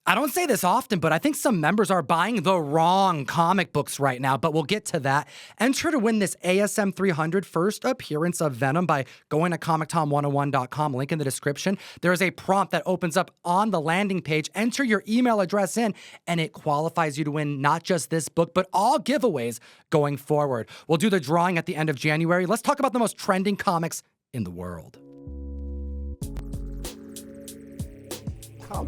I don't say this often, but I think some members are buying the wrong comic books right now, but we'll get to that. Enter to win this ASM 300 first appearance of Venom by going to comictom101.com, link in the description. There is a prompt that opens up on the landing page. Enter your email address in, and it qualifies you to win not just this book, but all giveaways going forward. We'll do the drawing at the end of January. Let's talk about the most trending comics in the world.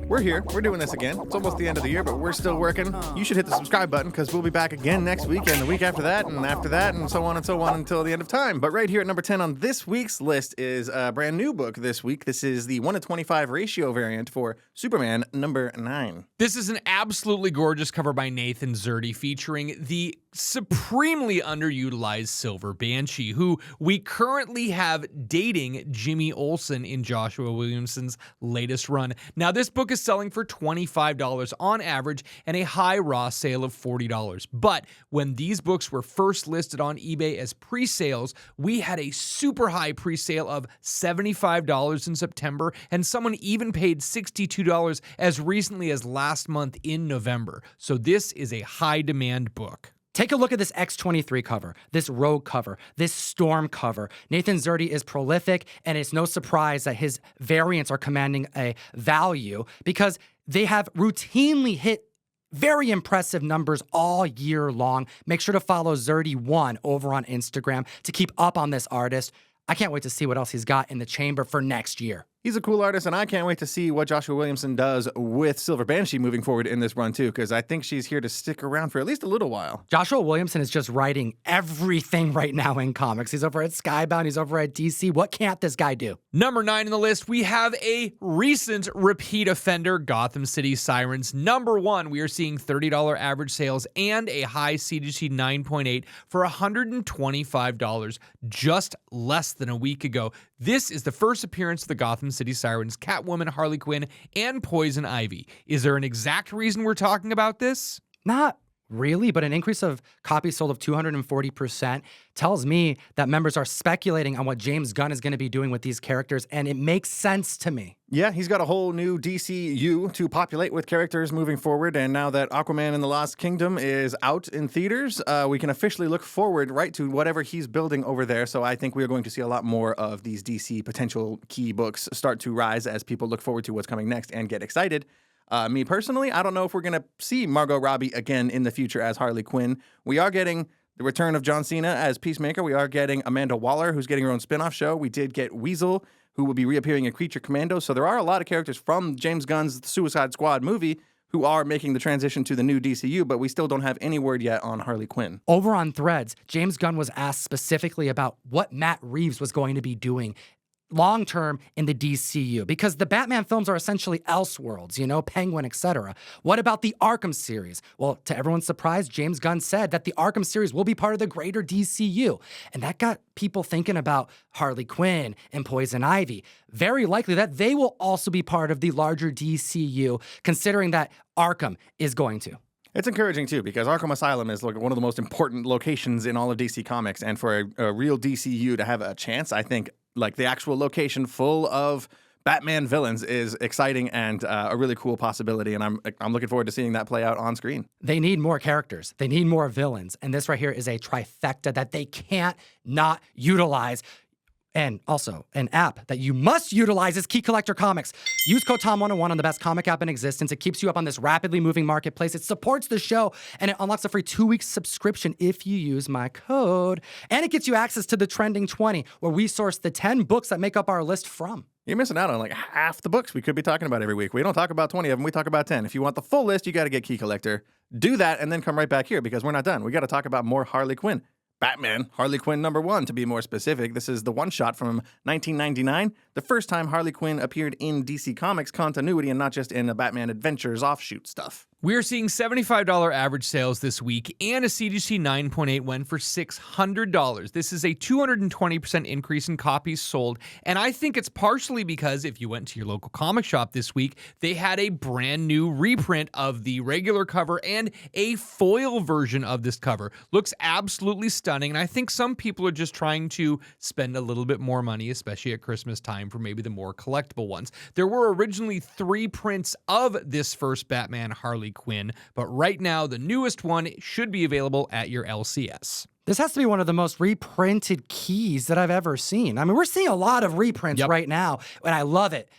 We're here. We're doing this again. It's almost the end of the year, but we're still working. You should hit the subscribe button because we'll be back again next week and the week after that and so on until the end of time. But right here at number 10 on this week's list is a brand new book this week. This is the 1:25 ratio variant for Superman number 9. This is an absolutely gorgeous cover by Nathan Zerdy featuring the supremely underutilized Silver Banshee, who we currently have dating Jimmy Olsen in Joshua Williamson's latest run. Now, this book is selling for $25 on average and a high raw sale of $40. But when these books were first listed on eBay as pre-sales, we had a super high pre-sale of $75 in September, and someone even paid $62 as recently as last month in November. So this is a high demand book. Take a look at this X-23 cover, this Rogue cover, this Storm cover. Nathan Zerdy is prolific, and it's no surprise that his variants are commanding a value because they have routinely hit very impressive numbers all year long. Make sure to follow Zerdy1 over on Instagram to keep up on this artist. I can't wait to see what else he's got in the chamber for next year. He's a cool artist, and I can't wait to see what Joshua Williamson does with Silver Banshee moving forward in this run, too, because I think she's here to stick around for at least a little while. Joshua Williamson is just writing everything right now in comics. He's over at Skybound. He's over at DC. What can't this guy do? Number 9 in the list, we have a recent repeat offender, Gotham City Sirens. Number 1, we are seeing $30 average sales and a high CGC 9.8 for $125 just less than a week ago. This is the first appearance of the Gotham City Sirens, Catwoman, Harley Quinn, and Poison Ivy. Is there an exact reason we're talking about this? Not really, but an increase of copies sold of 240% tells me that members are speculating on what James Gunn is going to be doing with these characters, and it makes sense to me. Yeah, he's got a whole new DCU to populate with characters moving forward, and now that Aquaman and the Lost Kingdom is out in theaters, we can officially look forward right to whatever he's building over there. So I think we are going to see a lot more of these DC potential key books start to rise as people look forward to what's coming next and get excited. Me personally, I don't know if we're going to see Margot Robbie again in the future as Harley Quinn. We are getting the return of John Cena as Peacemaker. We are getting Amanda Waller, who's getting her own spin-off show. We did get Weasel, who will be reappearing in Creature Commando. So there are a lot of characters from James Gunn's Suicide Squad movie who are making the transition to the new DCU, but we still don't have any word yet on Harley Quinn. Over on Threads, James Gunn was asked specifically about what Matt Reeves was going to be doing long-term in the DCU, because the Batman films are essentially Elseworlds, Penguin, etc. What about the Arkham series? Well, to everyone's surprise, James Gunn said that the Arkham series will be part of the greater DCU, and that got people thinking about Harley Quinn and Poison Ivy. Very likely that they will also be part of the larger DCU, considering that Arkham is going to. It's encouraging, too, because Arkham Asylum is one of the most important locations in all of DC Comics, and for a real DCU to have a chance, I think the actual location full of Batman villains is exciting and a really cool possibility, and I'm looking forward to seeing that play out on screen. They need more characters. They need more villains, and this right here is a trifecta that they can't not utilize. And also, an app that you must utilize is Key Collector Comics. Use code TOM101 on the best comic app in existence. It keeps you up on this rapidly moving marketplace. It supports the show, and it unlocks a free 2-week subscription if you use my code. And it gets you access to the Trending 20, where we source the 10 books that make up our list from. You're missing out on half the books we could be talking about every week. We don't talk about 20 of them. We talk about 10. If you want the full list, you got to get Key Collector. Do that, and then come right back here, because we're not done. We got to talk about more Harley Quinn. Batman, Harley Quinn number 1, to be more specific. This is the one-shot from 1999, the first time Harley Quinn appeared in DC Comics continuity and not just in the Batman Adventures offshoot stuff. We're seeing $75 average sales this week, and a CGC 9.8 went for $600. This is a 220% increase in copies sold, and I think it's partially because if you went to your local comic shop this week, they had a brand new reprint of the regular cover and a foil version of this cover. Looks absolutely stunning, and I think some people are just trying to spend a little bit more money, especially at Christmas time, for maybe the more collectible ones. There were originally 3 prints of this first Batman Harley Quinn, but right now the newest one should be available at your LCS. This has to be one of the most reprinted keys that I've ever seen. I mean, we're seeing a lot of reprints right now, and I love it.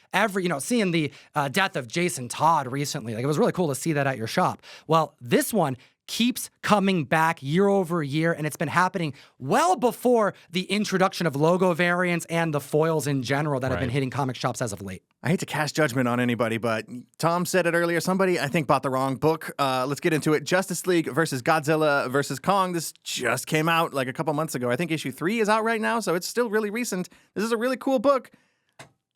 Seeing the death of Jason Todd recently, like it was really cool to see that at your shop. Well, this one keeps coming back year over year, and it's been happening well before the introduction of logo variants and the foils in general that have been hitting comic shops as of late. I hate to cast judgment on anybody, but Tom said it earlier. Somebody, I think, bought the wrong book. Let's get into it. Justice League versus Godzilla versus Kong. This just came out like a couple months ago. I think issue 3 is out right now, so it's still really recent. This is a really cool book.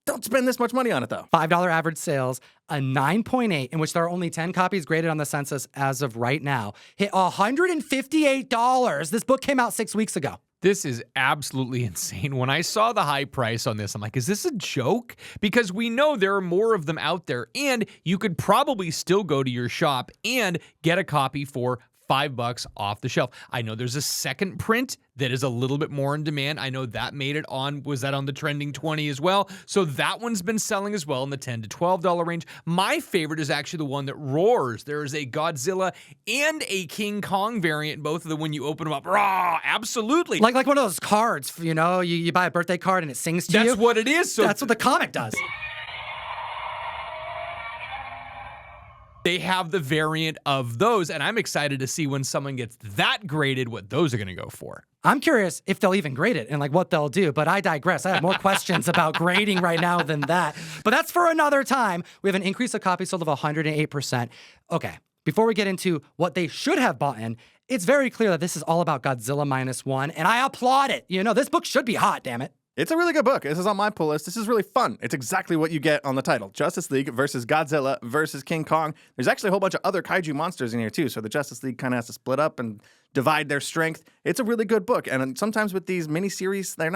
Don't spend this much money on it, though. $5 average sales, a 9.8, in which there are only 10 copies graded on the census as of right now, hit $158. This book came out 6 weeks ago. This is absolutely insane. When I saw the high price on this, I'm like, is this a joke? Because we know there are more of them out there, and you could probably still go to your shop and get a copy for $5 off the shelf. I know there's a second print that is a little bit more in demand. I know that made it on, was that on the trending 20 as well? So that one's been selling as well in the $10 to $12 range. My favorite is actually the one that roars. There is a Godzilla and a King Kong variant, both of them when you open them up. Raw, absolutely. Like one of those cards, you buy a birthday card and it sings to you. That's what it is. So that's what the comic does. They have the variant of those, and I'm excited to see when someone gets that graded what those are going to go for. I'm curious if they'll even grade it and like what they'll do, but I digress. I have more questions about grading right now than that. But that's for another time. We have an increase of copies sold of 108%. Okay, before we get into what they should have bought in, it's very clear that this is all about Godzilla -1, and I applaud it. This book should be hot, damn it. It's a really good book. This is on my pull list. This is really fun. It's exactly what you get on the title. Justice League versus Godzilla versus King Kong. There's actually a whole bunch of other kaiju monsters in here, too, so the Justice League kind of has to split up and divide their strength. It's a really good book, and sometimes with these miniseries, they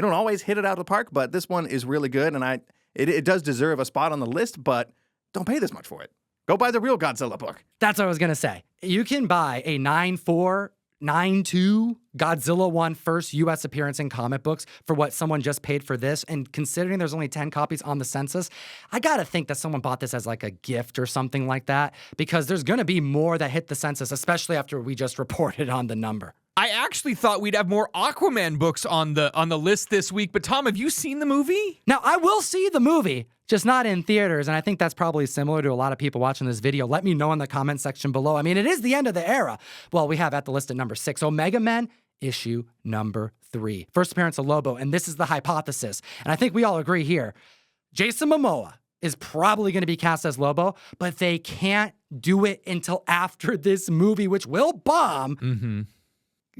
don't always hit it out of the park, but this one is really good, and it does deserve a spot on the list, but don't pay this much for it. Go buy the real Godzilla book. That's what I was going to say. You can buy a 9.4, 9.2 Godzilla 1 first U.S. appearance in comic books for what someone just paid for this. And considering there's only 10 copies on the census, I got to think that someone bought this as like a gift or something like that, because there's going to be more that hit the census, especially after we just reported on the number. I actually thought we'd have more Aquaman books on the list this week, but Tom, have you seen the movie? Now, I will see the movie, just not in theaters, and I think that's probably similar to a lot of people watching this video. Let me know in the comment section below. I mean, it is the end of the era. Well, we have at the list at number 6, Omega Men, issue number 3. First appearance of Lobo, and this is the hypothesis, and I think we all agree here. Jason Momoa is probably going to be cast as Lobo, but they can't do it until after this movie, which will bomb,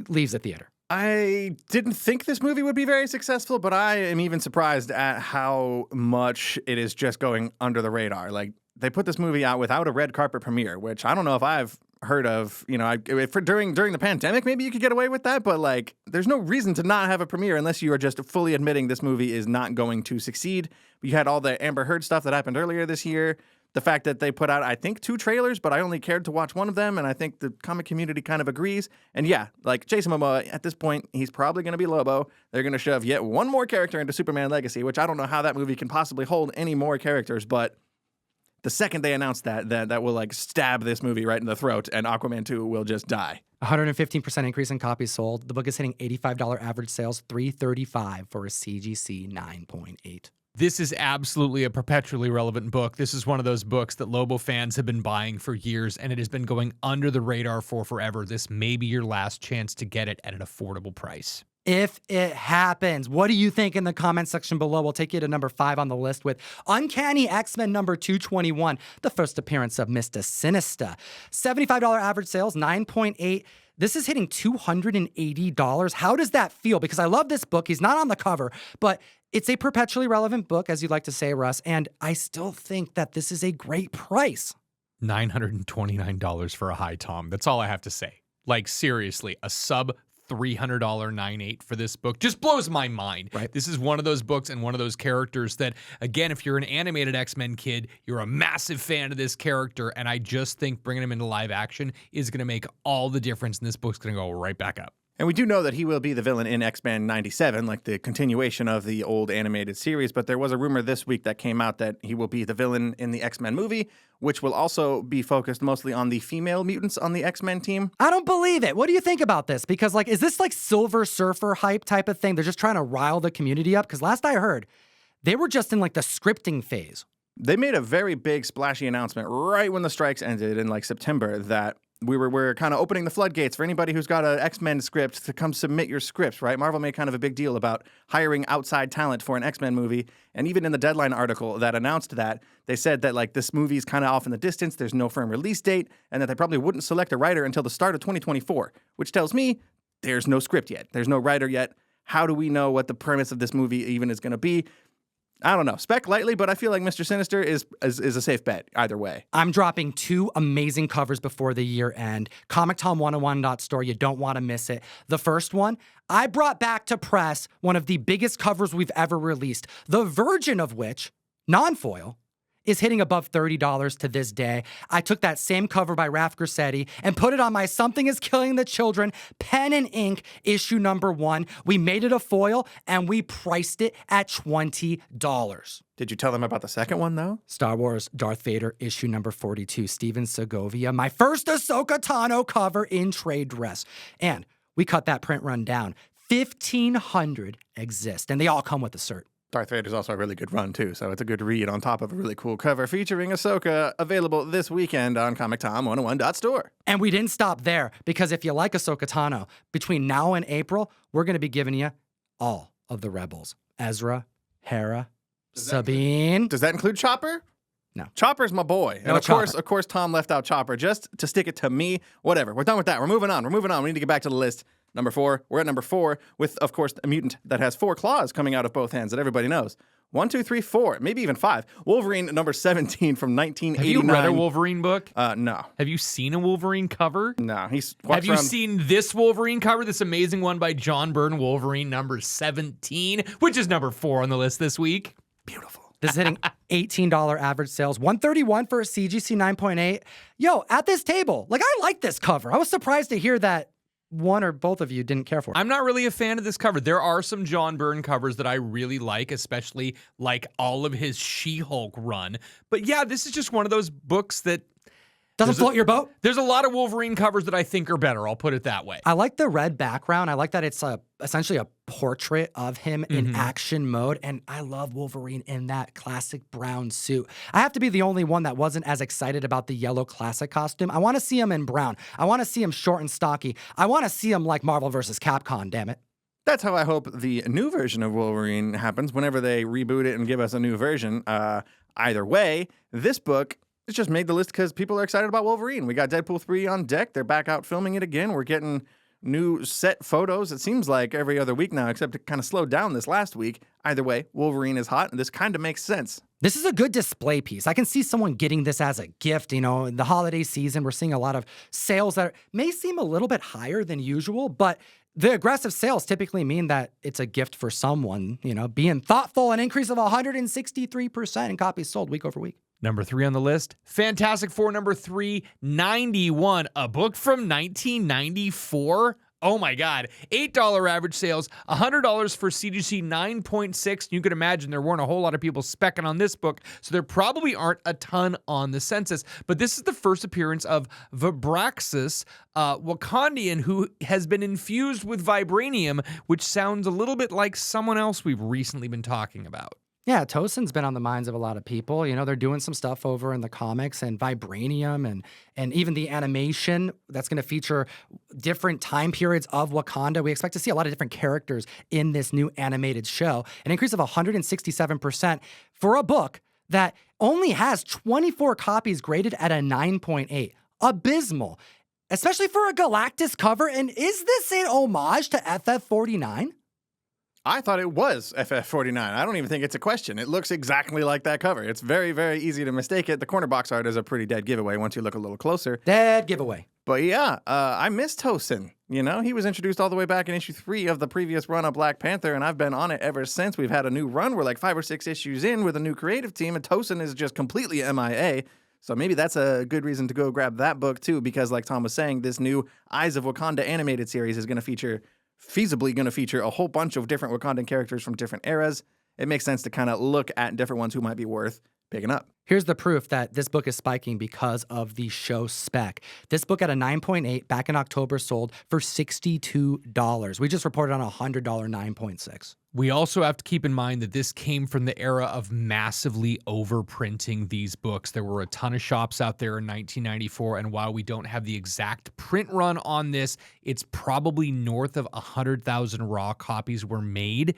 leaves the theater. I didn't think this movie would be very successful, but I am even surprised at how much it is just going under the radar. Like, they put this movie out without a red carpet premiere, which I don't know if I've heard of. During the pandemic, maybe you could get away with that, but like, there's no reason to not have a premiere unless you are just fully admitting this movie is not going to succeed. You had all the Amber Heard stuff that happened earlier this year. The fact that they put out, I think, 2 trailers, but I only cared to watch one of them, and I think the comic community kind of agrees. And yeah, like Jason Momoa, at this point, he's probably going to be Lobo. They're going to shove yet one more character into Superman Legacy, which I don't know how that movie can possibly hold any more characters, but the second they announce that will like stab this movie right in the throat, and Aquaman 2 will just die. 115% increase in copies sold. The book is hitting $85 average sales, $335 for a CGC 9.8. This is absolutely a perpetually relevant book. This is one of those books that Lobo fans have been buying for years, and it has been going under the radar for forever. This may be your last chance to get it at an affordable price. If it happens, what do you think in the comment section below? We'll take you to number 5 on the list with Uncanny X-Men number 221, the first appearance of Mr. Sinister. $75 average sales, 9.8. This is hitting $280. How does that feel? Because I love this book. He's not on the cover, but it's a perpetually relevant book, as you'd like to say, Russ, and I still think that this is a great price. $929 for a high Tom. That's all I have to say. Like, seriously, a sub $300 9.8 for this book just blows my mind. Right. This is one of those books and one of those characters that, again, if you're an animated X-Men kid, you're a massive fan of this character, and I just think bringing him into live action is going to make all the difference, and this book's going to go right back up. And we do know that he will be the villain in X-Men 97, like the continuation of the old animated series, but there was a rumor this week that came out that he will be the villain in the X-Men movie, which will also be focused mostly on the female mutants on the X-Men team. I don't believe it. What do you think about this? Because, like, is this like Silver Surfer hype type of thing? They're just trying to rile the community up? Because last I heard, they were just in like the scripting phase. They made a very big splashy announcement right when the strikes ended in like September that we're kind of opening the floodgates for anybody who's got an X-Men script to come submit your scripts, right? Marvel made kind of a big deal about hiring outside talent for an X-Men movie. And even in the Deadline article that announced that, they said that like this movie's kind of off in the distance, there's no firm release date, and that they probably wouldn't select a writer until the start of 2024, which tells me there's no script yet. There's no writer yet. How do we know what the premise of this movie even is going to be? I don't know. Spec lightly, but I feel like Mr. Sinister is a safe bet either way. I'm dropping 2 amazing covers before the year end. ComicTom101.store. You don't want to miss it. The first one, I brought back to press one of the biggest covers we've ever released, the version of which, non-foil, is hitting above $30 to this day. I took that same cover by Raf Grassetti and put it on my Something is Killing the Children pen and ink issue number 1. We made it a foil and we priced it at $20. Did you tell them about the second one, though? Star Wars Darth Vader issue number 42, Steven Segovia, my first Ahsoka Tano cover in trade dress. And we cut that print run down. 1,500 exist, and they all come with a cert. Darth Vader's also a really good run, too, so it's a good read on top of a really cool cover featuring Ahsoka, available this weekend on ComicTom101.store. And we didn't stop there, because if you like Ahsoka Tano, between now and April, we're going to be giving you all of the Rebels. Ezra, Hera, Sabine. Does that include Chopper? No. Chopper's my boy. No And Chopper. of course, Tom left out Chopper just to stick it to me. Whatever. We're done with that. We're moving on. We need to get back to the list. Number 4. We're at number 4 with, of course, a mutant that has 4 claws coming out of both hands that everybody knows. 1, 2, 3, 4, maybe even 5. Wolverine, number 17 from 1989. Have you read a Wolverine book? No. Have you seen a Wolverine cover? No. Have you seen this Wolverine cover, this amazing one by Byrne Wolverine, number 17, which is number 4 on the list this week? Beautiful. This is hitting $18 average sales, $131 for a CGC 9.8. Yo, at this table, like, I like this cover. I was surprised to hear that one or both of you didn't care for it. I'm not really a fan of this cover. There are some John Byrne covers that I really like, especially like all of his She-Hulk run. But yeah, this is just one of those books that Doesn't float your boat? There's a lot of Wolverine covers that I think are better. I'll put it that way. I like the red background. I like that it's essentially a portrait of him in action mode. And I love Wolverine in that classic brown suit. I have to be the only one that wasn't as excited about the yellow classic costume. I want to see him in brown. I want to see him short and stocky. I want to see him like Marvel vs. Capcom, damn it. That's how I hope the new version of Wolverine happens whenever they reboot it and give us a new version. Either way, this book... It's just made the list because people are excited about Wolverine. We got Deadpool 3 on deck. They're back out filming it again. We're getting new set photos. It seems like every other week now, except it kind of slowed down this last week. Either way, Wolverine is hot, and this kind of makes sense. This is a good display piece. I can see someone getting this as a gift. You know, in the holiday season, we're seeing a lot of sales that may seem a little bit higher than usual, but the aggressive sales typically mean that it's a gift for someone, you know, being thoughtful, an increase of 163% in copies sold week over week. Number 3 on the list, Fantastic Four number 391, a book from 1994. Oh my God, $8 average sales, $100 for CGC 9.6. You can imagine there weren't a whole lot of people specking on this book, so there probably aren't a ton on the census. But this is the first appearance of Vibraxis, Wakandian, who has been infused with vibranium, which sounds a little bit like someone else we've recently been talking about. Yeah, Tosin's been on the minds of a lot of people. You know, they're doing some stuff over in the comics and vibranium and even the animation that's going to feature different time periods of Wakanda. We expect to see a lot of different characters in this new animated show. An increase of 167% for a book that only has 24 copies graded at a 9.8. Abysmal, especially for a Galactus cover. And is this an homage to FF49? I thought it was FF49. I don't even think it's a question. It looks exactly like that cover. It's very, very easy to mistake it. The corner box art is a pretty dead giveaway once you look a little closer. Dead giveaway. But yeah, I miss Tosin. You know, he was introduced all the way back in issue 3 of the previous run of Black Panther, and I've been on it ever since. We've had a new run. We're like 5 or 6 issues in with a new creative team, and Tosin is just completely MIA. So maybe that's a good reason to go grab that book too, because like Tom was saying, this new Eyes of Wakanda animated series is feasibly going to feature a whole bunch of different Wakandan characters from different eras. It makes sense to kind of look at different ones who might be worth picking up. Here's the proof that this book is spiking because of the show spec. This book at a 9.8 back in October sold for $62. We just reported on a $100 9.6. We also have to keep in mind that this came from the era of massively overprinting these books. There were a ton of shops out there in 1994, and while we don't have the exact print run on this, it's probably north of 100,000 raw copies were made.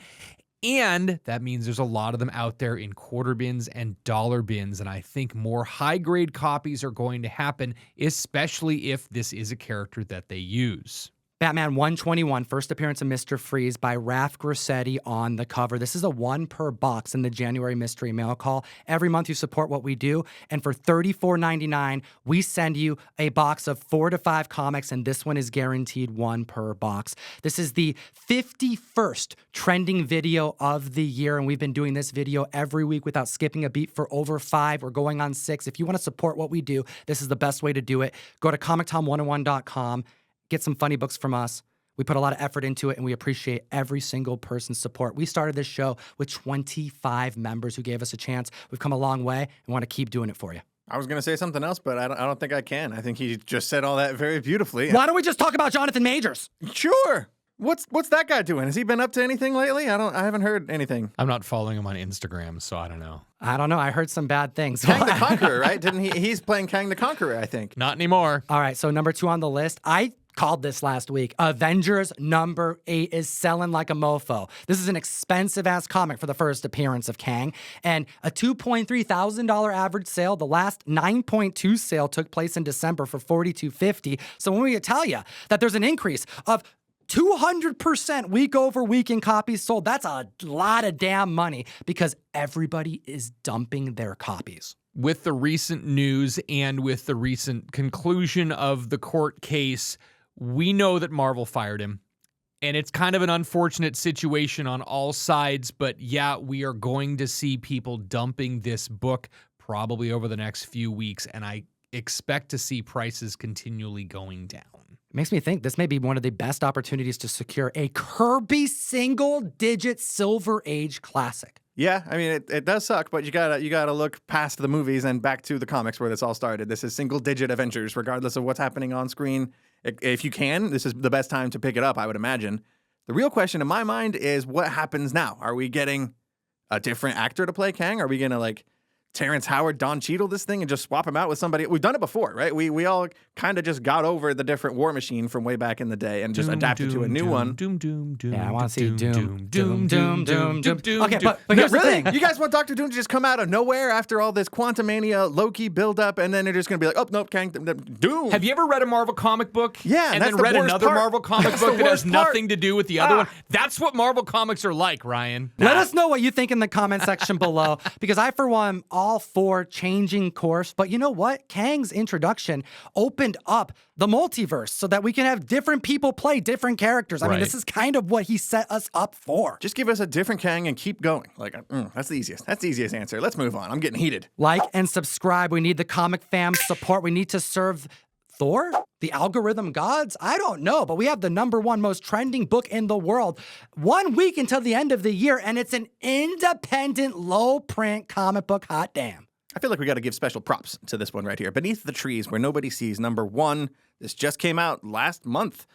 And that means there's a lot of them out there in quarter bins and dollar bins. And I think more high-grade copies are going to happen, especially if this is a character that they use. Batman 121, first appearance of Mr. Freeze by Raph Grassetti on the cover. This is a 1 per box in the January mystery mail call. Every month you support what we do, and for $34.99, we send you a box of 4 to 5 comics, and this one is guaranteed 1 per box. This is the 51st trending video of the year, and we've been doing this video every week without skipping a beat for over 5. We're going on 6. If you want to support what we do, this is the best way to do it. Go to comictom101.com. Get some funny books from us. We put a lot of effort into it, and we appreciate every single person's support. We started this show with 25 members who gave us a chance. We've come a long way and want to keep doing it for you. I was going to say something else, but I don't think I can. I think he just said all that very beautifully. Why don't we just talk about Jonathan Majors? Sure. What's that guy doing? Has he been up to anything lately? I haven't heard anything. I'm not following him on Instagram, so I don't know. I don't know. I heard some bad things. Kang the Conqueror, right? Didn't he? He's playing Kang the Conqueror, I think. Not anymore. All right, so number 2 on the list. I called this last week. Avengers number 8 is selling like a mofo. This is an expensive-ass comic for the first appearance of Kang, and a $2.3 thousand average sale. The last 9.2 sale took place in December for $42.50. So when we tell you that there's an increase of 200% week over week in copies sold, that's a lot of damn money because everybody is dumping their copies. With the recent news and with the recent conclusion of the court case, we know that Marvel fired him. And it's kind of an unfortunate situation on all sides, but yeah, we are going to see people dumping this book probably over the next few weeks, and I expect to see prices continually going down. It makes me think this may be one of the best opportunities to secure a Kirby single-digit Silver Age classic. Yeah, I mean, it does suck, but you gotta look past the movies and back to the comics where this all started. This is single-digit Avengers, regardless of what's happening on screen. If you can, this is the best time to pick it up, I would imagine. The real question in my mind is what happens now? Are we getting a different actor to play Kang? Are we gonna, like, Terrence Howard, Don Cheadle this thing and just swap him out with somebody? We've done it before, right? We all kind of just got over the different War Machine from way back in the day and just adapted to a new one. Yeah, I want to see Doom. Okay, but here's the Really? thing. You guys want Dr. Doom to just come out of nowhere after all this Quantumania Loki buildup, and then they're just going to be like, oh, nope, Kang, Doom. Have you ever read a Marvel comic book? Yeah, and that's then the read worst another part. Marvel comic That's book the that has worst part. nothing to do with the other one? That's what Marvel comics are like, Ryan. Let us know what you think in the comment section below, because I, for one, am all for changing course. But you know what? Kang's introduction opened up the multiverse so that we can have different people play different characters. I mean, this is kind of what he set us up for. Just give us a different Kang and keep going. Like, that's the easiest. That's the easiest answer. Let's move on. I'm getting heated. Like and subscribe. We need the comic fam support. We need to serve Thor? The algorithm gods? I don't know, but we have the #1 most trending book in the world 1 week until the end of the year, and it's an independent, low-print comic book. Hot damn. I feel like we got to give special props to this one right here. Beneath the Trees, Where Nobody Sees, #1. This just came out last month.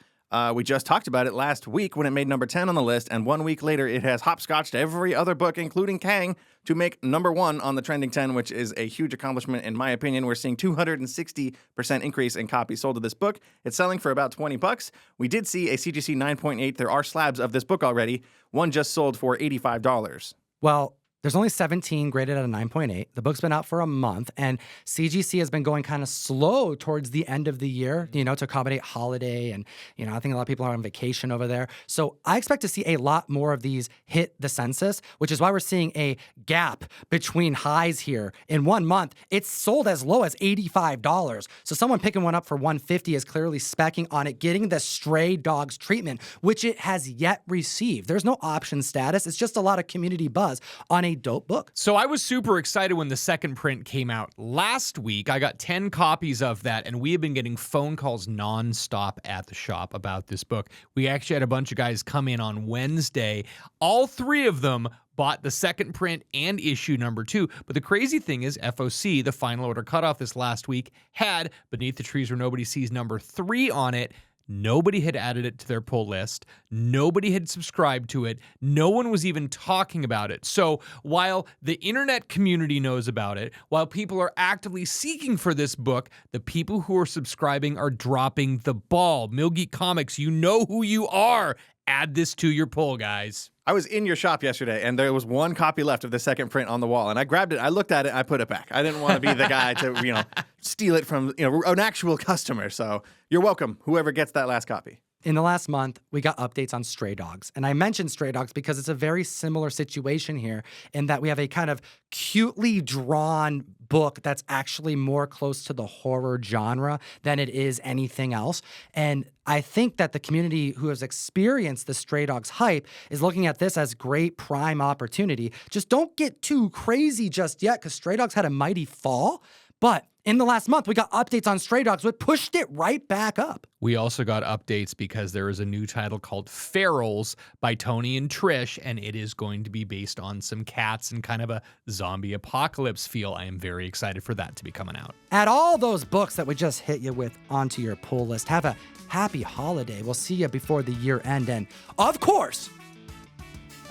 We just talked about it last week when it made #10 on the list, and 1 week later, it has hopscotched every other book, including Kang, to make #1 on the trending 10, which is a huge accomplishment in my opinion. We're seeing 260% increase in copies sold of this book. It's selling for about $20. We did see a CGC 9.8. There are slabs of this book already. One just sold for $85. Well, There's only 17 graded at a 9.8. The book's been out for a month, and CGC has been going kind of slow towards the end of the year, to accommodate holiday. And, I think a lot of people are on vacation over there. So I expect to see a lot more of these hit the census, which is why we're seeing a gap between highs here. In 1 month, it's sold as low as $85. So someone picking one up for $150 is clearly specking on it, getting the stray dogs treatment, which it has yet received. There's no option status. It's just a lot of community buzz on a dope book. So I was super excited when the second print came out last week. I got 10 copies of that, and we have been getting phone calls nonstop at the shop about this book. We actually had a bunch of guys come in on Wednesday. All 3 of them bought the second print and issue number 2. But the crazy thing is FOC, the final order cutoff this last week, had Beneath the Trees Where Nobody Sees number 3 on it. Nobody had added it to their pull list. Nobody had subscribed to it. No one was even talking about it. So while the internet community knows about it, while people are actively seeking for this book, the people who are subscribing are dropping the ball. Milgeek Comics, you know who you are. Add this to your pull, guys. I was in your shop yesterday, and there was 1 copy left of the second print on the wall, and I grabbed it, I looked at it, I put it back. I didn't want to be the guy to, steal it from, an actual customer. So you're welcome, whoever gets that last copy. In the last month, we got updates on Stray Dogs. And I mentioned Stray Dogs because it's a very similar situation here in that we have a kind of cutely drawn book that's actually more close to the horror genre than it is anything else. And I think that the community who has experienced the Stray Dogs hype is looking at this as great prime opportunity. Just don't get too crazy just yet, because Stray Dogs had a mighty fall. But in the last month, we got updates on Stray Dogs, which pushed it right back up. We also got updates because there is a new title called Ferals by Tony and Trish, and it is going to be based on some cats and kind of a zombie apocalypse feel. I am very excited for that to be coming out. Add all those books that we just hit you with onto your pull list. Have a happy holiday. We'll see you before the year end. And of course,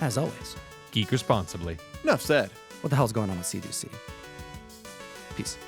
as always, Geek responsibly. Enough said. what the hell's going on with CGC? Peace.